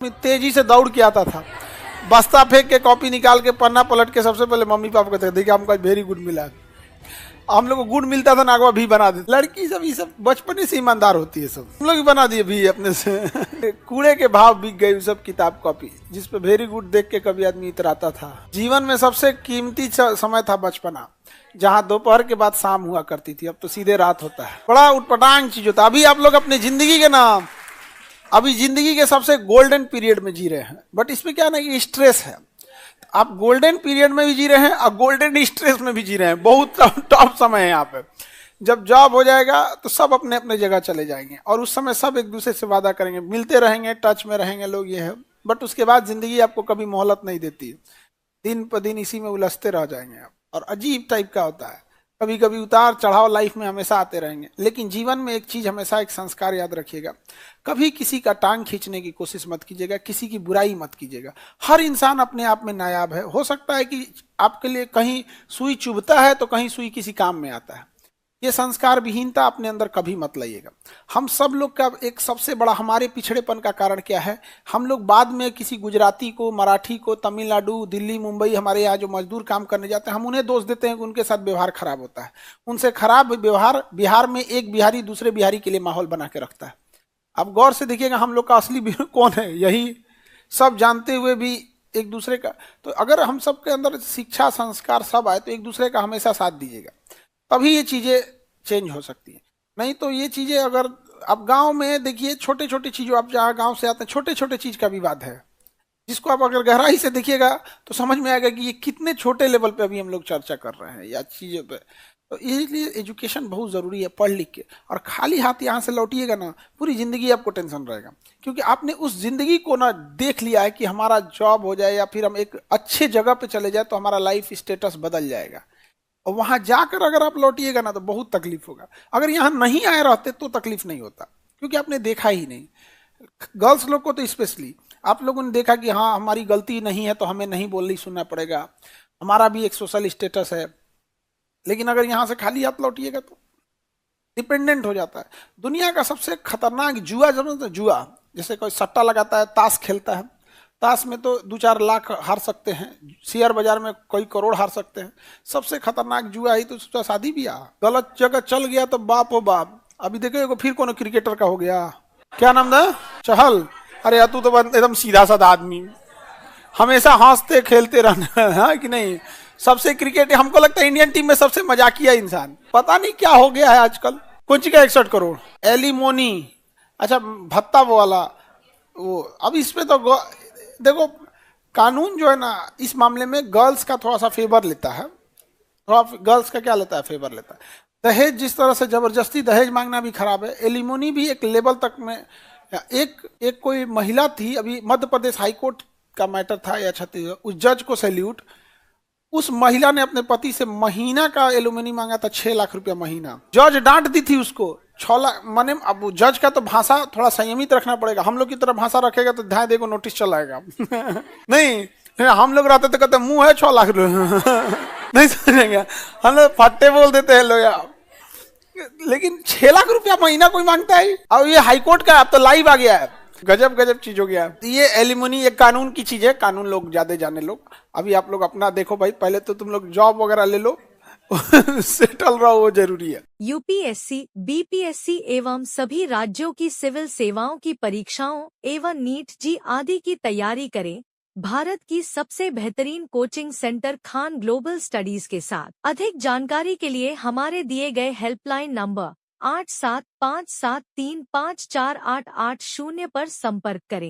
तेजी से दौड़ के आता था, बस्ता फेंक के कॉपी निकाल के पन्ना पलट के सबसे पहले मम्मी पापा कहते देखिए हमको वेरी गुड मिला। हम लोग को गुड मिलता था नागवा भी बना देते। लड़की सब ये सब बचपन से ईमानदार होती है, सब हम लोग भी बना दिए भी अपने से। कूड़े के भाव बिक गई सब किताब कॉपी, जिसपे वेरी गुड देख के कभी आदमी इतराता था। जीवन में सबसे कीमती समय था बचपना, जहाँ दोपहर के बाद शाम हुआ करती थी, अब तो सीधे रात होता है। बड़ा उटपटांग चीज होता है। अभी आप लोग अपनी जिंदगी के नाम अभी जिंदगी के सबसे गोल्डन पीरियड में जी रहे हैं, बट इसमें क्या ना कि स्ट्रेस है। आप गोल्डन पीरियड में भी जी रहे हैं और गोल्डन स्ट्रेस में भी जी रहे हैं। बहुत टफ समय है यहाँ पे। जब जॉब हो जाएगा तो सब अपने अपने जगह चले जाएंगे और उस समय सब एक दूसरे से वादा करेंगे, मिलते रहेंगे, टच में रहेंगे लोग, ये है। बट उसके बाद जिंदगी आपको कभी मोहलत नहीं देती, दिन पर दिन इसी में उलझते रह जाएंगे आप। और अजीब टाइप का होता है, कभी कभी उतार चढ़ाव लाइफ में हमेशा आते रहेंगे। लेकिन जीवन में एक चीज हमेशा, एक संस्कार याद रखिएगा, कभी किसी का टांग खींचने की कोशिश मत कीजिएगा, किसी की बुराई मत कीजिएगा। हर इंसान अपने आप में नायाब है। हो सकता है कि आपके लिए कहीं सुई चुभता है तो कहीं सुई किसी काम में आता है। ये संस्कार विहीनता अपने अंदर कभी मत लाइएगा। हम सब लोग का एक सबसे बड़ा हमारे पिछड़ेपन का कारण क्या है, हम लोग बाद में किसी गुजराती को, मराठी को, तमिलनाडु, दिल्ली, मुंबई, हमारे यहाँ जो मजदूर काम करने जाते हैं, हम उन्हें दोष देते हैं कि उनके साथ व्यवहार खराब होता है। उनसे खराब व्यवहार बिहार में एक बिहारी दूसरे बिहारी के लिए माहौल बना के रखता है। आप गौर से देखिएगा, हम लोग का असली कौन है, यही सब जानते हुए भी एक दूसरे का। तो अगर हम सबके अंदर शिक्षा संस्कार सब आए तो एक दूसरे का हमेशा साथ दीजिएगा, तभी ये चीजें चेंज हो सकती है। नहीं तो ये चीजें, अगर आप गांव में देखिए, छोटे छोटे चीजों, आप जहाँ गांव से आते हैं, छोटे छोटे चीज का विवाद है, जिसको आप अगर गहराई से देखिएगा तो समझ में आएगा कि ये कितने छोटे लेवल पे अभी हम लोग चर्चा कर रहे हैं या चीजों पे। तो इसलिए एजुकेशन बहुत जरूरी है, पढ़ लिख के। और खाली हाथ यहाँ से लौटिएगा ना, पूरी जिंदगी आपको टेंशन रहेगा, क्योंकि आपने उस जिंदगी को ना देख लिया है कि हमारा जॉब हो जाए या फिर हम एक अच्छे जगह पे चले जाए तो हमारा लाइफ स्टेटस बदल जाएगा। और वहां जाकर अगर आप लौटिएगा ना तो बहुत तकलीफ होगा। अगर यहाँ नहीं आए रहते तो तकलीफ नहीं होता, क्योंकि आपने देखा ही नहीं। गर्ल्स लोग को तो स्पेशली आप लोगों ने देखा कि हाँ हमारी गलती नहीं है तो हमें नहीं बोलनी सुनना पड़ेगा, हमारा भी एक सोशल स्टेटस है। लेकिन अगर यहाँ से खाली हाथ लौटिएगा तो डिपेंडेंट हो जाता है। दुनिया का सबसे खतरनाक जुआ, जब जुआ जैसे कोई सट्टा लगाता है, ताश खेलता है, ताश में तो 2-4 लाख हार सकते हैं, शेयर बाजार में कई करोड़ हार सकते हैं। सबसे खतरनाक जुआ ही तो सोचा शादी ब्याह। गलत जगह चल गया तो बाप हो बाप। अभी देखो फिर कोनो क्रिकेटर का हो गया, क्या नाम था, चहल। अरे तू तो एकदम सीधा साधा आदमी, हमेशा हंसते खेलते रहना है कि नहीं। सबसे क्रिकेट हमको लगता है इंडियन टीम में सबसे मजाकिया इंसान, पता नहीं क्या हो गया है आजकल। कुछ का 61 करोड़ एलिमोनी, अच्छा भत्ता वाला वो। अब इसमें तो देखो, कानून जो है ना इस मामले में गर्ल्स का थोड़ा सा फेवर लेता है। थोड़ा गर्ल्स का क्या लेता है, फेवर लेता है। दहेज, जिस तरह से जबरदस्ती दहेज मांगना भी खराब है, एलिमोनी भी एक लेवल तक में। एक कोई महिला थी, अभी मध्य प्रदेश हाईकोर्ट का मैटर था या छत्तीसगढ़, उस जज को सैल्यूट। उस महिला ने अपने पति से महीना का एलुमिनी मांगा था, 6 लाख रुपया महीना। जज डांट दी थी उसको, 6 लाख माने। अब जज का तो भाषा थोड़ा संयमित रखना पड़ेगा। हम लोग की तरह भाषा रखेगा तो ध्यान देखो नोटिस चलाएगा नहीं, हम लोग रहते तो कहते मुंह है 6 लाख नहीं समझेंगे, हम लोग फट्टे बोल देते हैं लोग। लेकिन 6 लाख रुपया महीना कोई मांगता है। और ये हाईकोर्ट का अब तो लाइव आ गया है, गजब गजब चीज हो गया है। ये एलिमनी एक कानून की चीज है, कानून लोग ज्यादा जाने लोग। अभी आप लोग अपना देखो भाई, पहले तो तुम लोग जॉब वगैरह ले लो सेटल रहो, वो जरूरी है। यूपीएससी, बीपीएससी एवं सभी राज्यों की सिविल सेवाओं की परीक्षाओं एवं नीट जी आदि की तैयारी करें भारत की सबसे बेहतरीन coaching centre Khan global studies के साथ। अधिक जानकारी के लिए हमारे दिए गए हेल्पलाइन नंबर 8757354880 पर संपर्क करें।